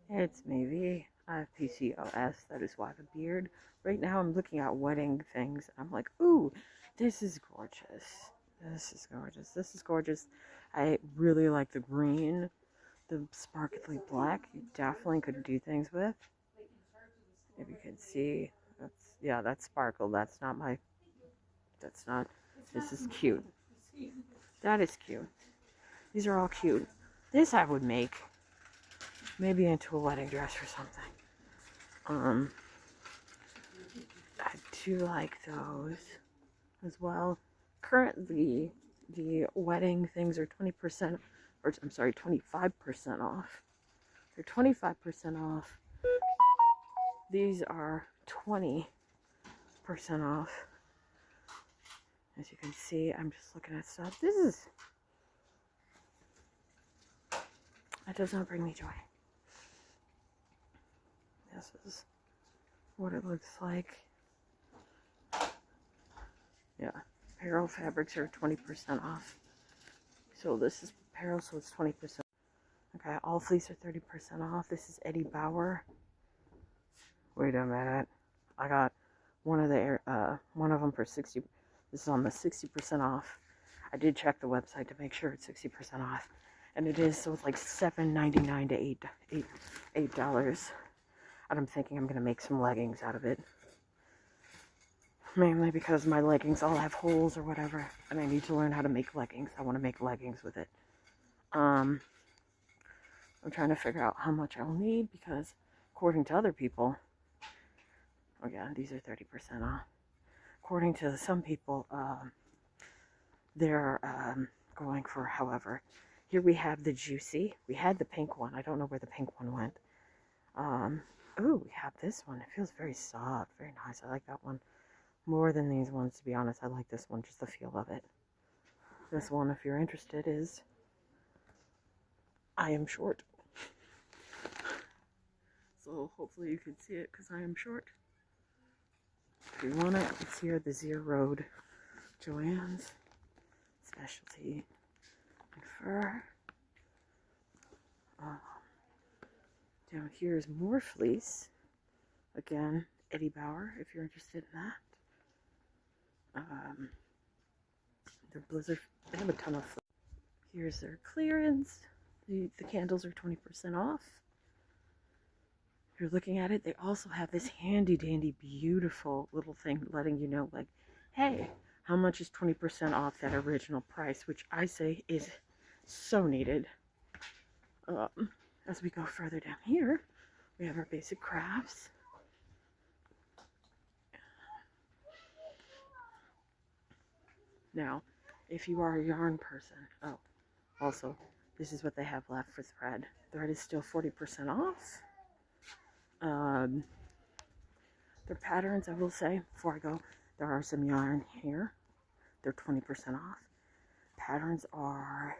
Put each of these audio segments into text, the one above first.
It's maybe I have PCOS, that is why I have a beard. Right now I'm looking at wedding things and I'm like, ooh, this is gorgeous. This is gorgeous. This is gorgeous. I really like the green, the sparkly black. You definitely could do things with. If you can see, that's sparkle. That's not, this is cute. That is cute. These are all cute. This I would make maybe into a wedding dress or something. I do like those as well. Currently, the wedding things are 20%, or I'm sorry, 25% off. They're 25% off. These are 20% off. As you can see, I'm just looking at stuff. That does not bring me joy. This is what it looks like. Yeah, Joann Fabrics are 20% off. So this is apparel, so it's 20%. Okay, all fleece are 30% off. This is Eddie Bauer. Wait a minute. I got one of them for 60. This is on the 60% off. I did check the website to make sure it's 60% off. And it is, so it's like $7.99 to $8. And I'm thinking I'm gonna make some leggings out of it. Mainly because my leggings all have holes or whatever, and I need to learn how to make leggings. I want to make leggings with it. I'm trying to figure out how much I'll need because according to other people, oh yeah, these are 30% off. According to some people, they're going for, however, here we have the Juicy. We had the pink one. I don't know where the pink one went. Oh, we have this one. It feels very soft, very nice. I like that one more than these ones, to be honest. I like this one, just the feel of it. This one, if you're interested, is I am short. So hopefully you can see it because I am short. If you want it, it's here, the Zero Road Joann's Specialty and Fur. Down here is more fleece. Again, Eddie Bauer, if you're interested in that. Their Blizzard, they have a ton of fleece. Here's their clearance. The candles are 20% off. If you're looking at it, they also have this handy dandy beautiful little thing letting you know, like, hey, how much is 20% off that original price, which I say is so needed. As we go further down here, we have our basic crafts. Now, if you are a yarn person, also, this is what they have left for thread. Thread is still 40% off. Their patterns, I will say, before I go, there are some yarn here. They're 20% off. Patterns are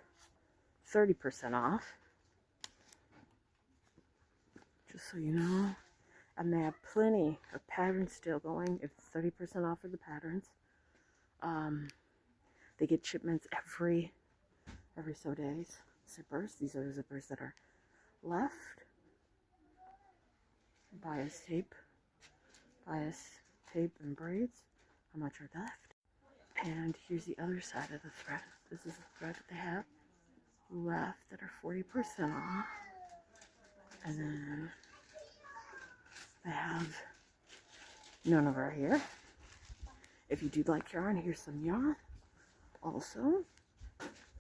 30% off. Just so you know. And they have plenty of patterns still going. It's 30% off of the patterns. They get shipments every so days. Zippers. These are the zippers that are left. Bias tape and braids. How much are left? And here's the other side of the thread. This is the thread that they have left that are 40% off. And then they have none of our here. If you do like yarn, here's some yarn. Also,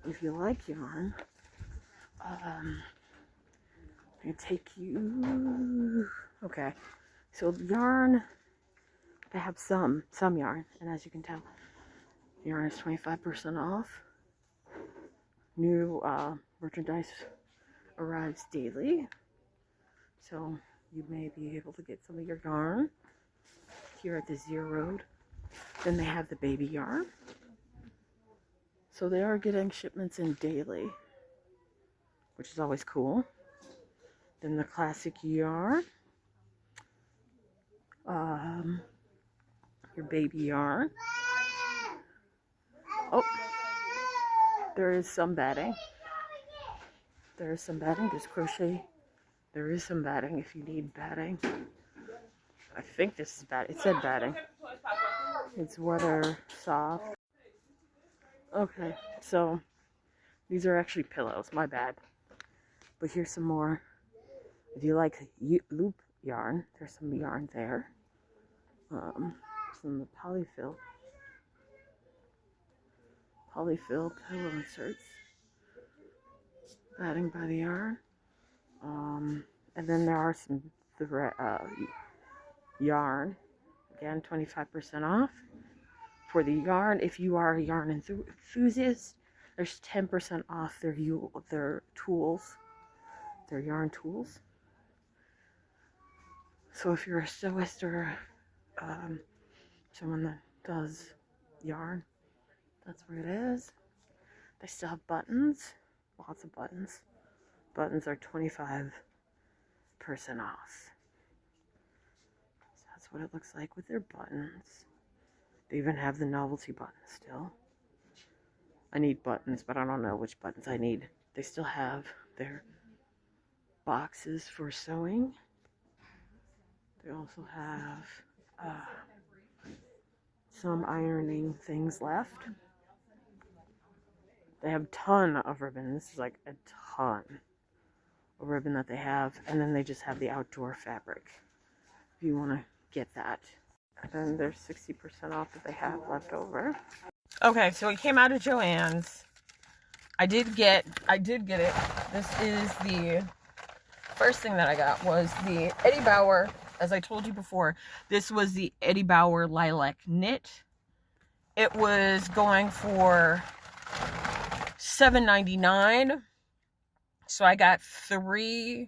if you like yarn, I'm gonna take you. Okay, so yarn. They have some yarn, and as you can tell, yarn is 25% off. New merchandise arrives daily, so you may be able to get some of your yarn here at the Zero Road. Then they have the baby yarn. So they are getting shipments in daily, which is always cool. Then the classic yarn. Your baby yarn. Oh, there is some batting. There's crochet There is some batting if you need batting. I think this is batting. It said batting. It's weather soft. Okay, so these are actually pillows. My bad. But here's some more. If you like loop yarn, there's some yarn there. Some polyfill pillow inserts. Batting by the yarn. And then there are some yarn. Again, 25% off. For the yarn, if you are a yarn enthusiast, there's 10% off their tools, their yarn tools. So if you're a sewist or someone that does yarn, that's where it is. They still have buttons, lots of buttons. Buttons are 25% off. So that's what it looks like with their buttons. They even have the novelty buttons still. I need buttons, but I don't know which buttons I need. They still have their boxes for sewing. They also have some ironing things left. They have a ton of ribbon. This is like a ton of ribbon that they have. And then they just have the outdoor fabric if you want to get that. And then there's 60% off that they have left over. Okay, so it came out of Joann's. I did get it. This is the first thing that I got was the Eddie Bauer. As I told you before, this was the Eddie Bauer lilac knit. It was going for $7.99. So I got three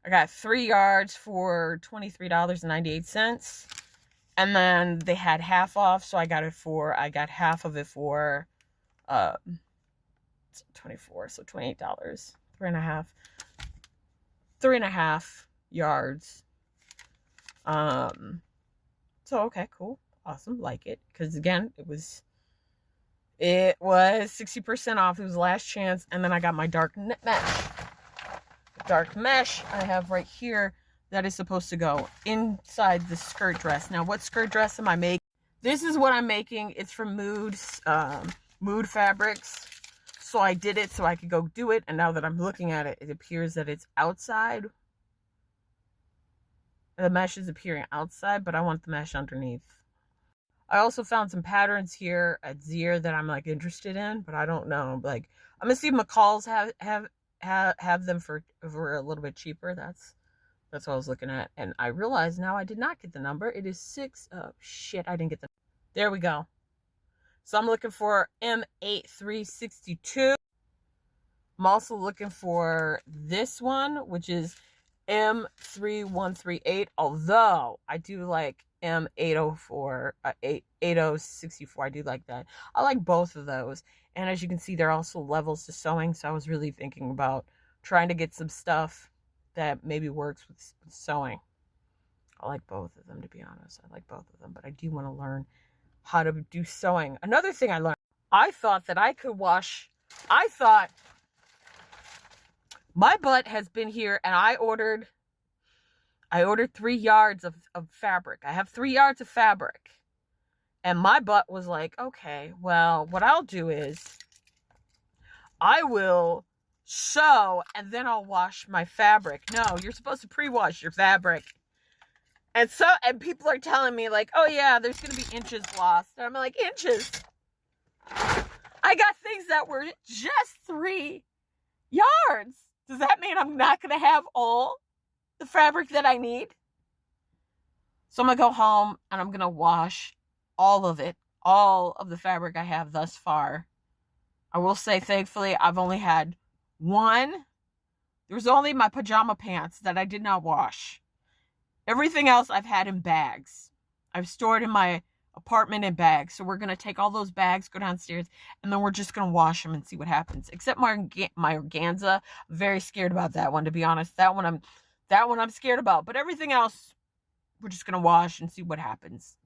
yards for $23.98. And then they had half off, so I got half of it for 24, so $28. Three and a half yards. So okay, cool, awesome, like it, because again, it was 60% off. It was last chance. And then I got my dark mesh I have right here that is supposed to go inside the skirt dress. Now, what skirt dress am I making? This is what I'm making. It's from Mood Fabrics. So I did it so I could go do it. And now that I'm looking at it, it appears that it's outside. The mesh is appearing outside, but I want the mesh underneath. I also found some patterns here at Zier that I'm like interested in, but I don't know. Like, I'm gonna see if McCall's have them for a little bit cheaper. That's what I was looking at, and I realized now I did not get the number. It is 6. Oh shit, I didn't get the. There we go. So I'm looking for M8362. I'm also looking for this one, which is M3138. Although I do like M804, 8064. I do like that. I like both of those. And as you can see, there are also levels to sewing. So I was really thinking about trying to get some stuff that maybe works with sewing. I like both of them, to be honest. I like both of them, but I do want to learn how to do sewing. Another thing I learned, I thought that I could wash. I thought my butt has been here, and I ordered 3 yards of fabric. I have 3 yards of fabric. And my butt was like, okay, well, what I'll do is I will sew and then I'll wash my fabric. No, you're supposed to pre-wash your fabric. And people are telling me like, oh yeah, there's going to be inches lost. And I'm like, inches? I got things that were just 3 yards. Does that mean I'm not going to have all the fabric that I need? So I'm going to go home and I'm going to wash all of it, all of the fabric I have thus far. I will say, thankfully, I've only had one. There was only my pajama pants that I did not wash. Everything else I've had in bags. I've stored in my apartment in bags. So we're going to take all those bags, go downstairs, and then we're just going to wash them and see what happens. Except my organza. I'm very scared about that one, to be honest. That one I'm scared about. But everything else, we're just going to wash and see what happens.